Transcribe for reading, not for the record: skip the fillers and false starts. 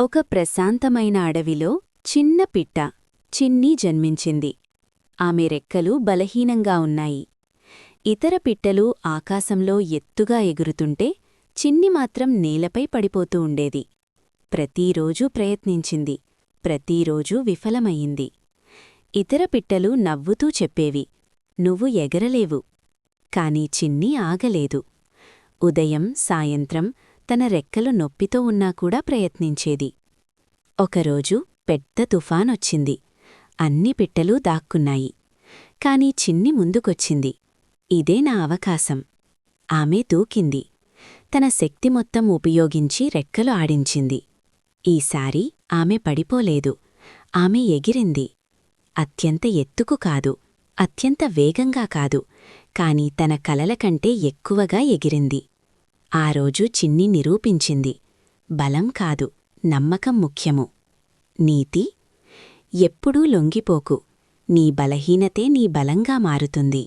ఒక ప్రశాంతమైన అడవిలో చిన్న పిట్ట చిన్ని జన్మించింది. ఆమె రెక్కలు బలహీనంగా ఉన్నాయి. ఇతర పిట్టలు ఆకాశంలో ఎత్తుగా ఎగురుతుంటే చిన్ని మాత్రం నేలపై పడిపోతూ ఉండేది. ప్రతిరోజూ ప్రయత్నించింది, ప్రతిరోజూ విఫలమయ్యింది. ఇతర పిట్టలు నవ్వుతూ చెప్పేవి, "నువ్వు ఎగరలేవు." కాని చిన్ని ఆగలేదు. ఉదయం సాయంత్రం తన రెక్కలు నొప్పితో ఉన్నా కూడా ప్రయత్నించేది. ఒకరోజు పెద్ద తుఫానొచ్చింది. అన్ని పిట్టలూ దాక్కున్నాయి. కాని చిన్ని ముందుకొచ్చింది. ఇదే నా అవకాశం. ఆమె దూకింది. తన శక్తి మొత్తం ఉపయోగించి రెక్కలు ఆడించింది. ఈసారి ఆమె పడిపోలేదు. ఆమె ఎగిరింది. అత్యంత ఎత్తుకు కాదు, అత్యంత వేగంగా కాదు, కాని తన కలల కంటే ఎక్కువగా ఎగిరింది. ఆ రోజు చిన్ని నిరూపించింది, బలం కాదు, నమ్మకం ముఖ్యము. నీతి: ఎప్పుడూ లొంగిపోకు. నీ బలహీనతే నీ బలంగా మారుతుంది.